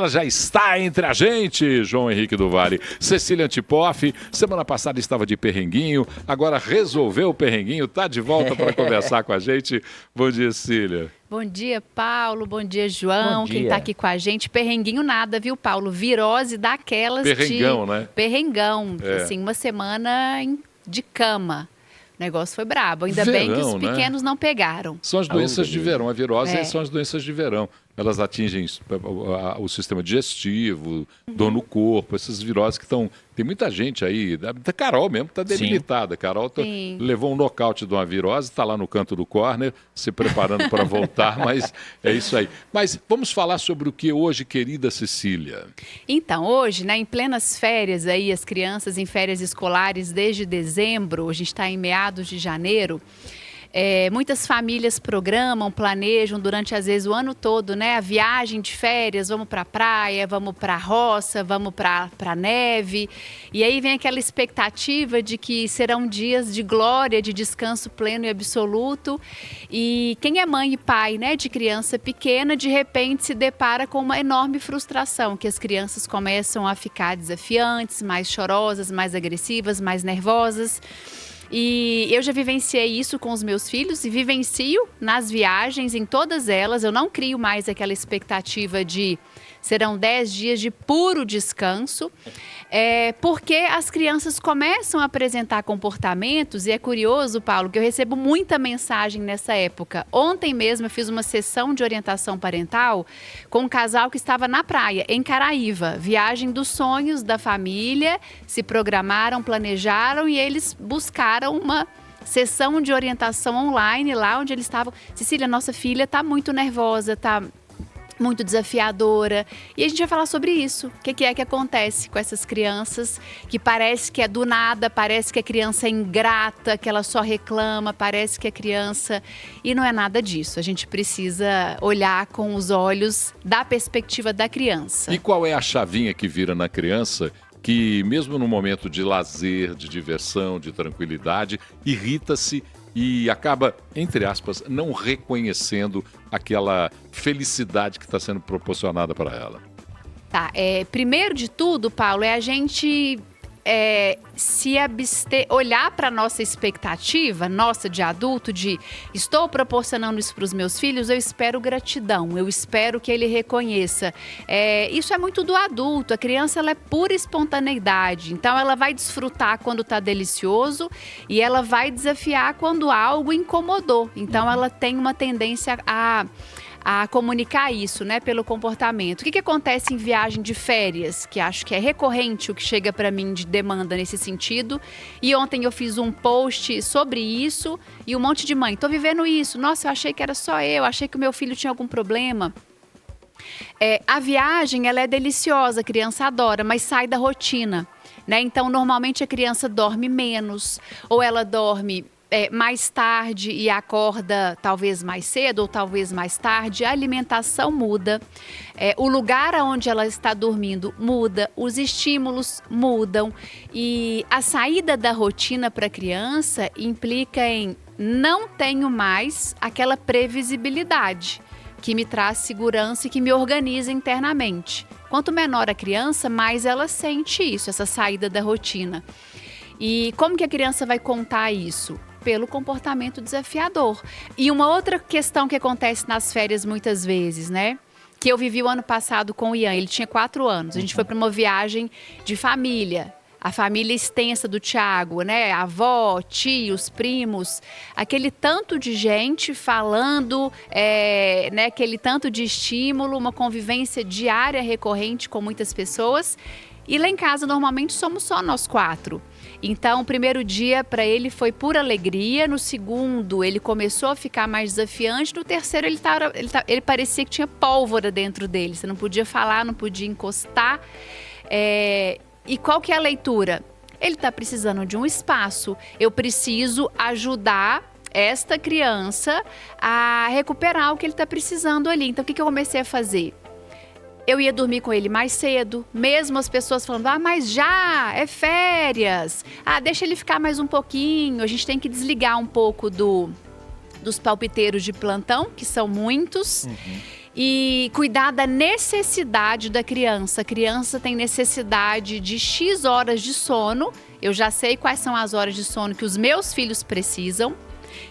Ela já está entre a gente, João Henrique do Vale. Cecília Antipoff, semana passada estava de perrenguinho, agora resolveu o perrenguinho, está de volta para conversar com a gente. Bom dia, Cecília. Bom dia, Paulo. Bom dia, João. Bom dia. Quem está aqui com a gente. Perrenguinho nada, viu, Paulo? Virose daquelas Perrengão, de... né? Perrengão. É. Assim, uma semana de cama. O negócio foi brabo. Ainda Verão, bem que os né? pequenos não pegaram. São as doenças de verão. A virose são as doenças de verão. Elas atingem o sistema digestivo, dor no corpo, essas viroses que estão... Tem muita gente aí, a Carol mesmo está debilitada. A Carol levou um nocaute de uma virose, está lá no canto do córner, se preparando para voltar, mas é isso aí. Mas vamos falar sobre o que hoje, querida Cecília? Então, hoje, né, em plenas férias, aí, as crianças em férias escolares desde dezembro, a gente está em meados de janeiro. Muitas famílias programam, planejam durante, às vezes, o ano todo, né? A viagem de férias, vamos para a praia, vamos para a roça, vamos para a neve. E aí vem aquela expectativa de que serão dias de glória, de descanso pleno e absoluto. E quem é mãe e pai, né, de criança pequena, de repente se depara com uma enorme frustração, que as crianças começam a ficar desafiantes, mais chorosas, mais agressivas, mais nervosas. E eu já vivenciei isso com os meus filhos e vivencio nas viagens, em todas elas. Eu não crio mais aquela expectativa de serão 10 dias de puro descanso, porque as crianças começam a apresentar comportamentos, e é curioso, Paulo, que eu recebo muita mensagem nessa época. Ontem mesmo eu fiz uma sessão de orientação parental com um casal que estava na praia, em Caraíva, viagem dos sonhos da família, se programaram, planejaram e eles buscaram uma sessão de orientação online lá onde eles estavam. Cecília, nossa filha está muito nervosa, está muito desafiadora. E a gente vai falar sobre isso. O que é que acontece com essas crianças que parece que é do nada, parece que a criança é ingrata, que ela só reclama, parece que a criança... E não é nada disso. A gente precisa olhar com os olhos da perspectiva da criança. E qual é a chavinha que vira na criança que, mesmo no momento de lazer, de diversão, de tranquilidade, irrita-se e acaba, entre aspas, não reconhecendo aquela felicidade que está sendo proporcionada para ela? Tá, primeiro de tudo, Paulo, é a gente se abster, olhar para a nossa expectativa, nossa de adulto, de estou proporcionando isso para os meus filhos, eu espero gratidão, eu espero que ele reconheça. Isso é muito do adulto, a criança ela é pura espontaneidade, então ela vai desfrutar quando está delicioso e ela vai desafiar quando algo incomodou, então ela tem uma tendência a comunicar isso, né, pelo comportamento. O que acontece em viagem de férias, que acho que é recorrente o que chega para mim de demanda nesse sentido. E ontem eu fiz um post sobre isso e um monte de mãe, tô vivendo isso, nossa, eu achei que era só eu, achei que o meu filho tinha algum problema. A viagem, ela é deliciosa, a criança adora, mas sai da rotina, né? Então, normalmente a criança dorme menos, ou ela dorme mais tarde e acorda talvez mais cedo ou talvez mais tarde, a alimentação muda, o lugar onde ela está dormindo muda, os estímulos mudam e a saída da rotina para a criança implica em não tenho mais aquela previsibilidade que me traz segurança e que me organiza internamente. Quanto menor a criança, mais ela sente isso, essa saída da rotina. E como que a criança vai contar isso? Pelo comportamento desafiador. E uma outra questão que acontece nas férias muitas vezes, né? Que eu vivi o ano passado com o Ian, ele tinha 4 anos. A gente foi para uma viagem de família. A família extensa do Thiago, né? A avó, tios, primos, aquele tanto de gente falando, né? Aquele tanto de estímulo, uma convivência diária recorrente com muitas pessoas. E lá em casa, normalmente, somos só nós 4. Então, o primeiro dia para ele foi pura alegria. No segundo, ele começou a ficar mais desafiante. No terceiro, ele parecia que tinha pólvora dentro dele. Você não podia falar, não podia encostar. E qual que é a leitura? Ele está precisando de um espaço. Eu preciso ajudar esta criança a recuperar o que ele está precisando ali. Então, o que eu comecei a fazer? Eu ia dormir com ele mais cedo, mesmo as pessoas falando, mas já, é férias, deixa ele ficar mais um pouquinho, a gente tem que desligar um pouco dos palpiteiros de plantão, que são muitos, e cuidar da necessidade da criança. A criança tem necessidade de X horas de sono. Eu já sei quais são as horas de sono que os meus filhos precisam.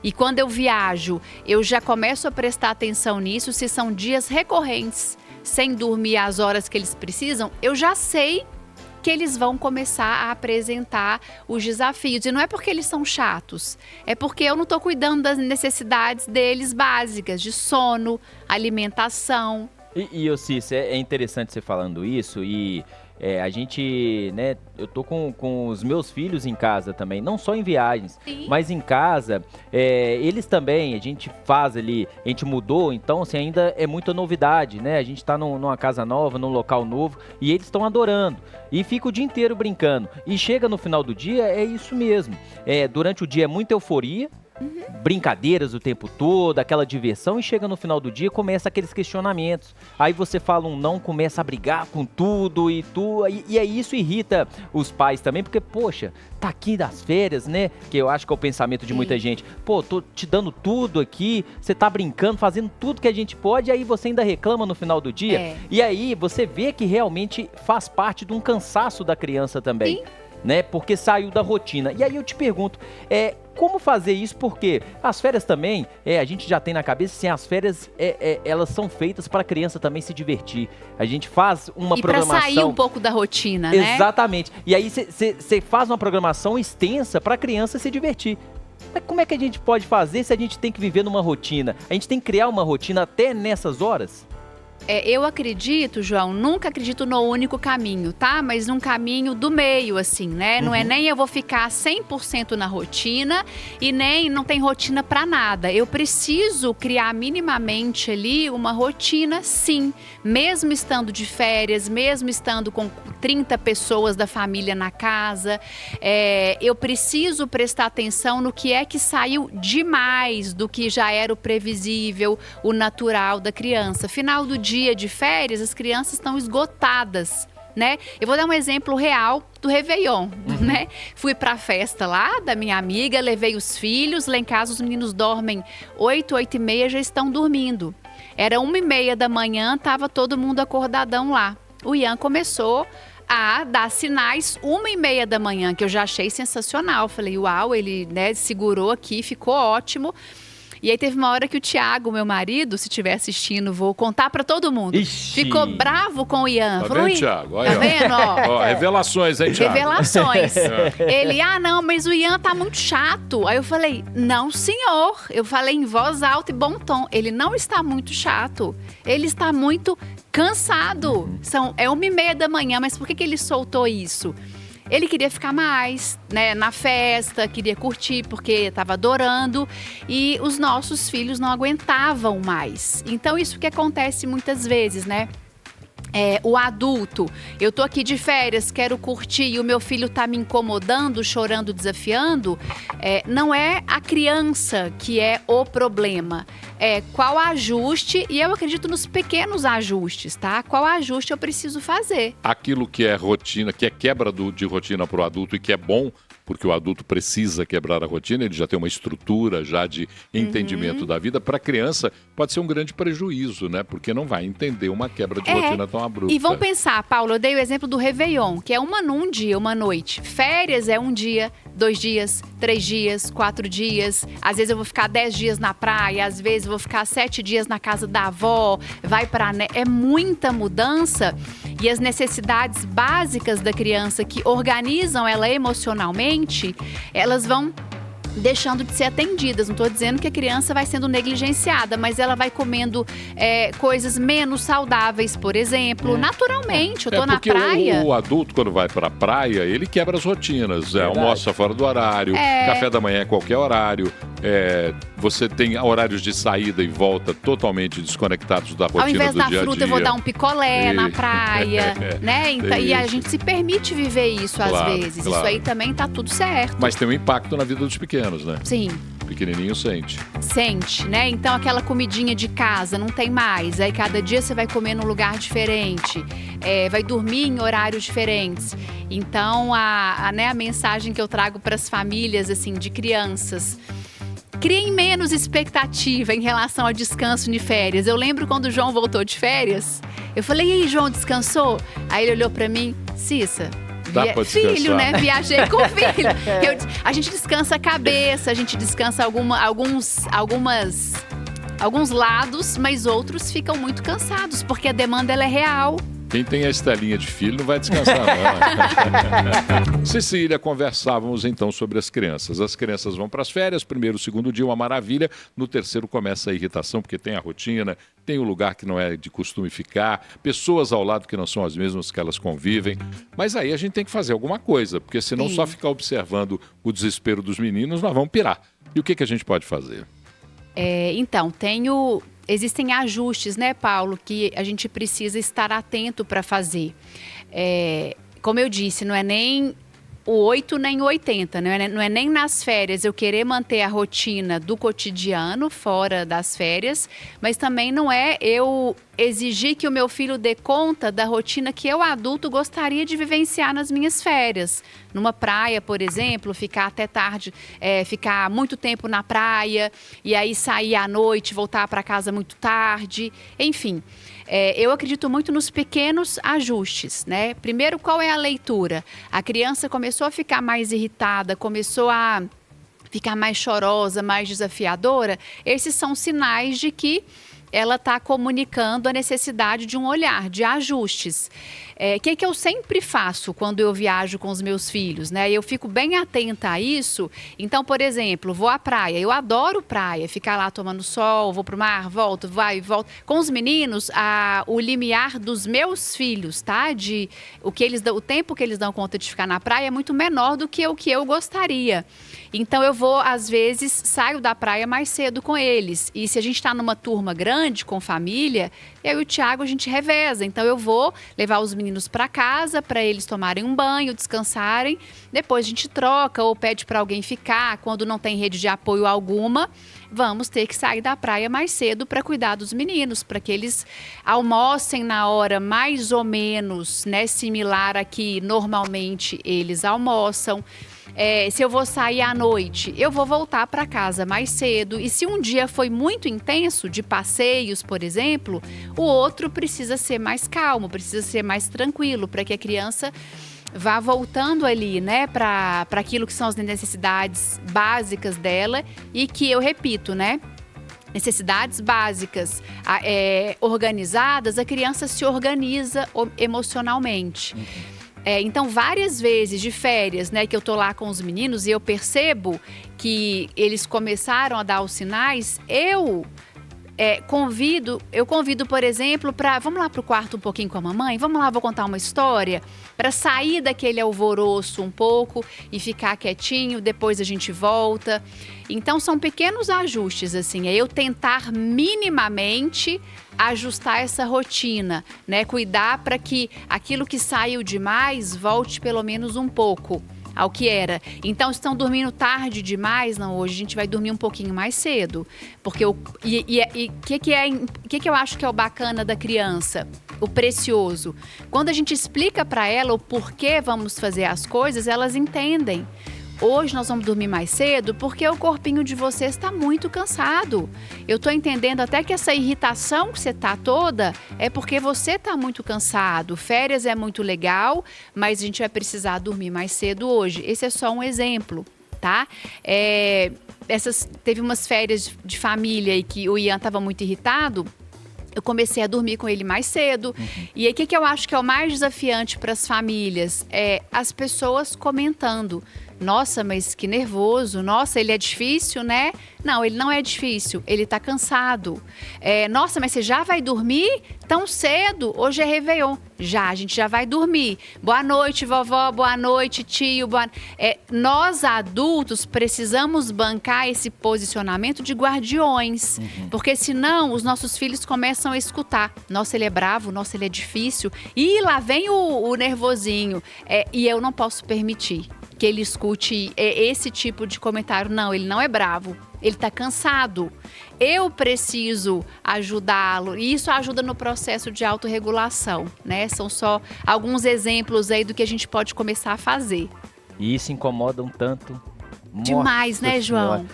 E quando eu viajo, eu já começo a prestar atenção nisso. Se são dias recorrentes, sem dormir as horas que eles precisam, eu já sei que eles vão começar a apresentar os desafios. E não é porque eles são chatos, é porque eu não estou cuidando das necessidades deles básicas, de sono, alimentação. E Cícero, é interessante você falando isso e a gente, né, eu tô com os meus filhos em casa também, não só em viagens, Sim. mas em casa, eles também, a gente faz ali, a gente mudou, então assim, ainda é muita novidade, né, a gente tá numa casa nova, num local novo, e eles estão adorando, e fica o dia inteiro brincando, e chega no final do dia, é isso mesmo, durante o dia é muita euforia, brincadeiras o tempo todo, aquela diversão, e chega no final do dia, começa aqueles questionamentos. Aí você fala um não, começa a brigar com tudo e aí isso irrita os pais também, porque, poxa, tá aqui das férias, né? Que eu acho que é o pensamento de muita gente. Pô, tô te dando tudo aqui, você tá brincando, fazendo tudo que a gente pode, e aí você ainda reclama no final do dia. E aí você vê que realmente faz parte de um cansaço da criança também. Sim. Né? Porque saiu da rotina. E aí eu te pergunto, como fazer isso? Porque as férias também, a gente já tem na cabeça, assim, as férias, elas são feitas para a criança também se divertir. A gente faz uma programação... E para sair um pouco da rotina, né? Exatamente. E aí você faz uma programação extensa para a criança se divertir. Mas como é que a gente pode fazer se a gente tem que viver numa rotina? A gente tem que criar uma rotina até nessas horas? Eu acredito, João, nunca acredito no único caminho, tá? Mas num caminho do meio, assim, né? Não é nem eu vou ficar 100% na rotina e nem não tem rotina pra nada. Eu preciso criar minimamente ali uma rotina, sim. Mesmo estando de férias, mesmo estando com 30 pessoas da família na casa, eu preciso prestar atenção no que é que saiu demais do que já era o previsível, o natural da criança. Final do dia de férias, as crianças estão esgotadas, né? Eu vou dar um exemplo real do Réveillon, né? Fui pra festa lá da minha amiga, levei os filhos, lá em casa os meninos dormem 8h30, já estão dormindo. Era 1h30 da manhã, tava todo mundo acordadão lá. O Ian começou a dar sinais 1h30 da manhã, que eu já achei sensacional. Falei, uau, ele, né, segurou aqui, ficou ótimo. E aí teve uma hora que o Thiago, meu marido, se estiver assistindo, vou contar pra todo mundo. Ixi. Ficou bravo com o Ian. Tá Falou, vendo, Thiago? Tá vendo, ó? Revelações, hein, Thiago? Revelações. Ele, não, mas o Ian tá muito chato. Aí eu falei, não, senhor. Eu falei em voz alta e bom tom. Ele não está muito chato. Ele está muito cansado. É 1h30 da manhã, mas por que ele soltou isso? Ele queria ficar mais, né, na festa, queria curtir porque estava adorando e os nossos filhos não aguentavam mais. Então isso que acontece muitas vezes, né? O adulto, eu tô aqui de férias, quero curtir e o meu filho tá me incomodando, chorando, desafiando, não é a criança que é o problema. Qual ajuste, e eu acredito nos pequenos ajustes, tá? Qual ajuste eu preciso fazer? Aquilo que é rotina, que é quebra de rotina para o adulto e que é bom, porque o adulto precisa quebrar a rotina, ele já tem uma estrutura já de entendimento da vida. Para a criança pode ser um grande prejuízo, né? Porque não vai entender uma quebra de rotina tão abrupta. E vamos pensar, Paulo, eu dei o exemplo do Réveillon, que é um dia, uma noite. Férias é 1 dia, 2 dias, 3 dias, 4 dias. Às vezes eu vou ficar 10 dias na praia, às vezes eu vou ficar 7 dias na casa da avó, é muita mudança. E as necessidades básicas da criança que organizam ela emocionalmente, elas vão deixando de ser atendidas. Não estou dizendo que a criança vai sendo negligenciada, mas ela vai comendo coisas menos saudáveis, por exemplo. Naturalmente, eu tô na praia. O adulto, quando vai pra praia, ele quebra as rotinas. Almoça fora do horário, café da manhã é qualquer horário. Você tem horários de saída e volta totalmente desconectados da rotina do dia a dia. Ao invés da fruta, eu vou dar um picolé na praia, né? E a gente se permite viver isso às vezes. Claro. Isso aí também tá tudo certo. Mas tem um impacto na vida dos pequenos, né? Sim. Pequenininho sente. Sente, né? Então aquela comidinha de casa não tem mais. Aí cada dia você vai comer num lugar diferente. Vai dormir em horários diferentes. Então a mensagem que eu trago para as famílias, assim, de crianças... criem menos expectativa em relação ao descanso de férias. Eu lembro quando o João voltou de férias, eu falei, e aí, João, descansou? Aí ele olhou pra mim, Cissa, filho, né? Viajei com o filho. A gente descansa a cabeça, a gente descansa alguns lados, mas outros ficam muito cansados, porque a demanda ela é real. Quem tem a estelinha de filho não vai descansar, não. Cecília, conversávamos então sobre as crianças. As crianças vão para as férias, primeiro, segundo dia, uma maravilha. No terceiro começa a irritação, porque tem a rotina, tem o lugar que não é de costume ficar, pessoas ao lado que não são as mesmas que elas convivem. Mas aí a gente tem que fazer alguma coisa, porque senão só ficar observando o desespero dos meninos, nós vamos pirar. E o que a gente pode fazer? Então, existem ajustes, né, Paulo, que a gente precisa estar atento para fazer. Como eu disse, não é nem o 8 nem o 80, não é nem nas férias eu querer manter a rotina do cotidiano fora das férias, mas também não é eu exigir que o meu filho dê conta da rotina que eu, adulto, gostaria de vivenciar nas minhas férias. Numa praia, por exemplo, ficar até tarde, ficar muito tempo na praia e aí sair à noite, voltar para casa muito tarde, enfim. Eu acredito muito nos pequenos ajustes, né? Primeiro, qual é a leitura? A criança começou a ficar mais irritada, começou a ficar mais chorosa, mais desafiadora. Esses são sinais de que ela está comunicando a necessidade de um olhar, de ajustes. Que eu sempre faço quando eu viajo com os meus filhos, né? Eu fico bem atenta a isso. Então, por exemplo, vou à praia. Eu adoro praia, ficar lá tomando sol, vou pro mar, volto, vai e volto. Com os meninos, o limiar dos meus filhos, tá? O tempo que eles dão conta de ficar na praia é muito menor do que o que eu gostaria. Então, eu vou, às vezes, saio da praia mais cedo com eles. E se a gente está numa turma grande, com família, eu e o Thiago, a gente reveza. Então, eu vou levar os meninos para casa, para eles tomarem um banho, descansarem. Depois, a gente troca ou pede para alguém ficar. Quando não tem rede de apoio alguma, vamos ter que sair da praia mais cedo para cuidar dos meninos, para que eles almocem na hora mais ou menos, né, similar a que normalmente eles almoçam. Se eu vou sair à noite, eu vou voltar para casa mais cedo. E se um dia foi muito intenso, de passeios, por exemplo, o outro precisa ser mais calmo, precisa ser mais tranquilo, para que a criança vá voltando ali, né, para aquilo que são as necessidades básicas dela e que, eu repito, né, necessidades básicas organizadas, a criança se organiza emocionalmente. Então, várias vezes de férias, né, que eu tô lá com os meninos e eu percebo que eles começaram a dar os sinais, eu convido, por exemplo, vamos lá pro quarto um pouquinho com a mamãe, vamos lá, vou contar uma história, para sair daquele alvoroço um pouco e ficar quietinho, depois a gente volta. Então, são pequenos ajustes, assim, é eu tentar minimamente ajustar essa rotina, né? Cuidar para que aquilo que saiu demais volte pelo menos um pouco ao que era. Então, estão dormindo tarde demais? Não, hoje a gente vai dormir um pouquinho mais cedo. Porque o que eu acho que é o bacana da criança? O precioso. Quando a gente explica para ela o porquê vamos fazer as coisas, elas entendem. Hoje nós vamos dormir mais cedo porque o corpinho de vocês está muito cansado. Eu estou entendendo até que essa irritação que você está toda é porque você está muito cansado. Férias é muito legal, mas a gente vai precisar dormir mais cedo hoje. Esse é só um exemplo, tá? Teve umas férias de família e que o Ian estava muito irritado. Eu comecei a dormir com ele mais cedo. E aí, o que eu acho que é o mais desafiante para as famílias? As pessoas comentando. Nossa, mas que nervoso. Nossa, ele é difícil, né? Não, ele não é difícil. Ele tá cansado. Nossa, mas você já vai dormir tão cedo? Hoje é Réveillon. A gente já vai dormir. Boa noite, vovó. Boa noite, tio. Nós, adultos, precisamos bancar esse posicionamento de guardiões. Porque senão, os nossos filhos começam a escutar. Nossa, ele é bravo. Nossa, ele é difícil. E lá vem o nervosinho. E eu não posso permitir que ele escute esse tipo de comentário. Não, ele não é bravo, ele está cansado. Eu preciso ajudá-lo. E isso ajuda no processo de autorregulação, né? São só alguns exemplos aí do que a gente pode começar a fazer. E isso incomoda um tanto. Demais, né, João?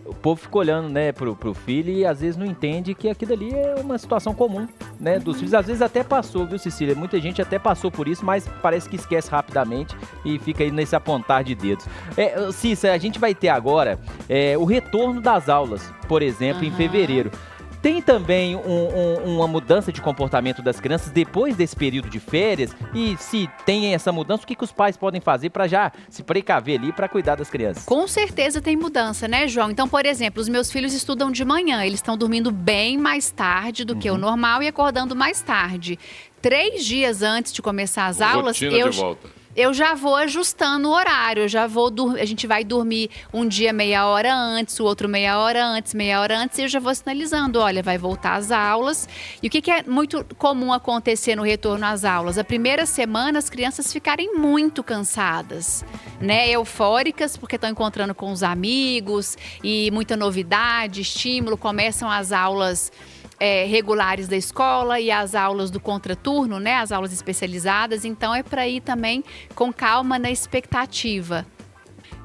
o povo fica olhando, né, pro filho e às vezes não entende que aquilo ali é uma situação comum, né, dos filhos. Às vezes até passou, viu, Cecília? Muita gente até passou por isso, mas parece que esquece rapidamente e fica aí nesse apontar de dedos. Cícera, a gente vai ter agora o retorno das aulas, por exemplo, em fevereiro. Tem também uma mudança de comportamento das crianças depois desse período de férias? E se tem essa mudança, o que os pais podem fazer para já se precaver ali para cuidar das crianças? Com certeza tem mudança, né, João? Então, por exemplo, os meus filhos estudam de manhã. Eles estão dormindo bem mais tarde do que o normal e acordando mais tarde. 3 dias antes de começar as aulas, Rotina de volta. Eu já vou ajustando o horário, a gente vai dormir um dia meia hora antes, o outro meia hora antes, e eu já vou sinalizando, olha, vai voltar às aulas. E o que é muito comum acontecer no retorno às aulas? A primeira semana as crianças ficarem muito cansadas, né? Eufóricas, porque estão encontrando com os amigos e muita novidade, estímulo, começam as aulas regulares da escola e as aulas do contraturno, né, as aulas especializadas, então é para ir também com calma na expectativa.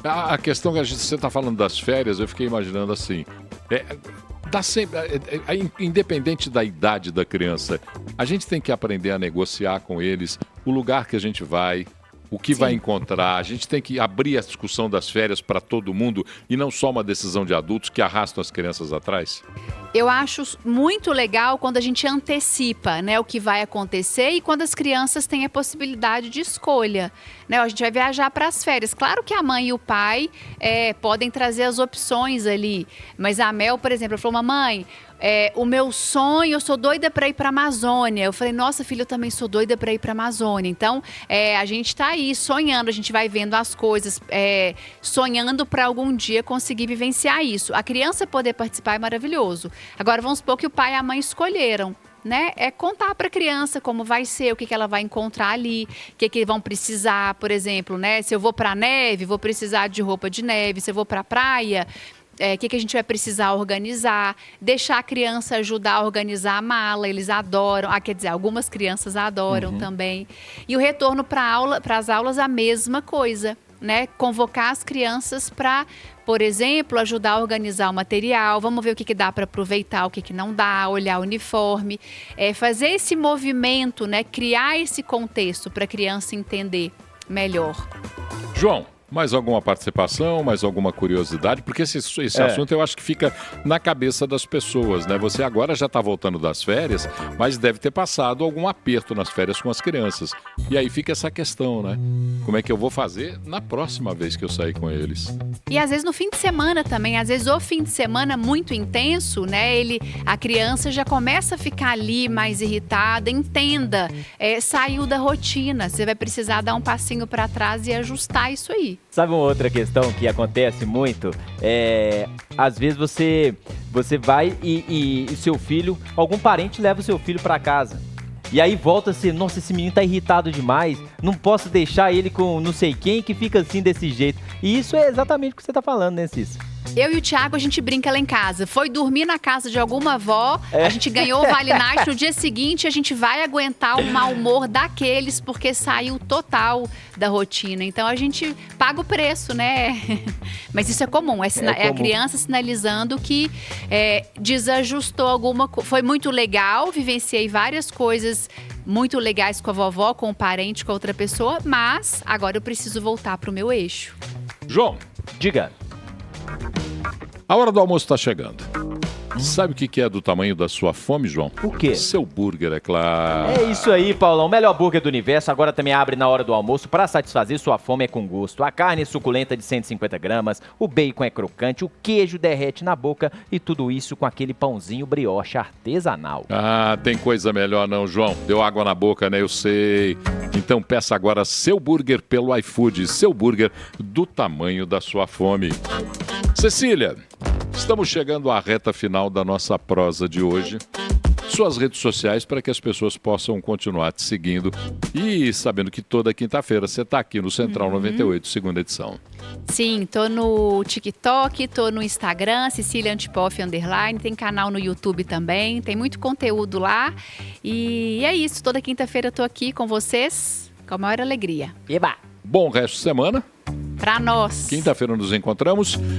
A questão que você está falando das férias, eu fiquei imaginando assim, independente da idade da criança, a gente tem que aprender a negociar com eles o lugar que a gente vai, o que vai encontrar. A gente tem que abrir a discussão das férias para todo mundo e não só uma decisão de adultos que arrastam as crianças atrás. Eu acho muito legal quando a gente antecipa, né, o que vai acontecer e quando as crianças têm a possibilidade de escolha, né? A gente vai viajar para as férias. Claro que a mãe e o pai podem trazer as opções ali, mas a Mel, por exemplo, falou: mamãe, o meu sonho, eu sou doida para ir para a Amazônia. Eu falei: nossa, filha, eu também sou doida para ir para a Amazônia. Então, a gente está aí sonhando, a gente vai vendo as coisas, sonhando para algum dia conseguir vivenciar isso. A criança poder participar é maravilhoso. Agora, vamos supor que o pai e a mãe escolheram, né? É contar para a criança como vai ser, o que ela vai encontrar ali, o que vão precisar, por exemplo, né? Se eu vou para a neve, vou precisar de roupa de neve. Se eu vou para a praia, o que a gente vai precisar organizar, deixar a criança ajudar a organizar a mala, eles adoram, quer dizer, algumas crianças adoram também. E o retorno para as aulas, a mesma coisa, né? Convocar as crianças para, por exemplo, ajudar a organizar o material, vamos ver o que dá para aproveitar, o que não dá, olhar o uniforme, fazer esse movimento, né? Criar esse contexto para a criança entender melhor. João, mais alguma participação, mais alguma curiosidade? Porque esse assunto eu acho que fica na cabeça das pessoas, né? Você agora já está voltando das férias, mas deve ter passado algum aperto nas férias com as crianças. E aí fica essa questão, né? Como é que eu vou fazer na próxima vez que eu sair com eles? E às vezes no fim de semana também, às vezes o fim de semana muito intenso, né? A criança já começa a ficar ali mais irritada, entenda, saiu da rotina, você vai precisar dar um passinho para trás e ajustar isso aí. Sabe uma outra questão que acontece muito? Às vezes você vai e seu filho, algum parente leva o seu filho para casa. E aí volta assim, nossa, esse menino tá irritado demais, não posso deixar ele com não sei quem que fica assim desse jeito. E isso é exatamente o que você tá falando, né, Cícero? Eu e o Thiago, a gente brinca lá em casa. Foi dormir na casa de alguma avó, a gente ganhou o Vale Night, no dia seguinte a gente vai aguentar o mau humor daqueles, porque saiu total da rotina. Então a gente paga o preço, né? Mas isso é comum, é a criança sinalizando que desajustou alguma coisa. Foi muito legal, vivenciei várias coisas muito legais com a vovó, com o parente, com a outra pessoa, mas agora eu preciso voltar pro meu eixo. João, diga. A hora do almoço está chegando. Sabe o que é do tamanho da sua fome, João? O quê? Seu burger, é claro. É isso aí, Paulão. O melhor burger do universo agora também abre na hora do almoço para satisfazer sua fome com gosto. A carne é suculenta de 150 gramas, o bacon é crocante, o queijo derrete na boca e tudo isso com aquele pãozinho brioche artesanal. Tem coisa melhor não, João. Deu água na boca, né? Eu sei. Então peça agora seu burger pelo iFood. Seu burger do tamanho da sua fome. Cecília, estamos chegando à reta final da nossa prosa de hoje. Suas redes sociais para que as pessoas possam continuar te seguindo e sabendo que toda quinta-feira você está aqui no Central 98, segunda edição. Sim, tô no TikTok, tô no Instagram, Cecília Antipoff _, tem canal no YouTube também, tem muito conteúdo lá. E é isso, toda quinta-feira tô aqui com vocês, com a maior alegria. Eba! Bom resto de semana. Pra nós. Quinta-feira nos encontramos.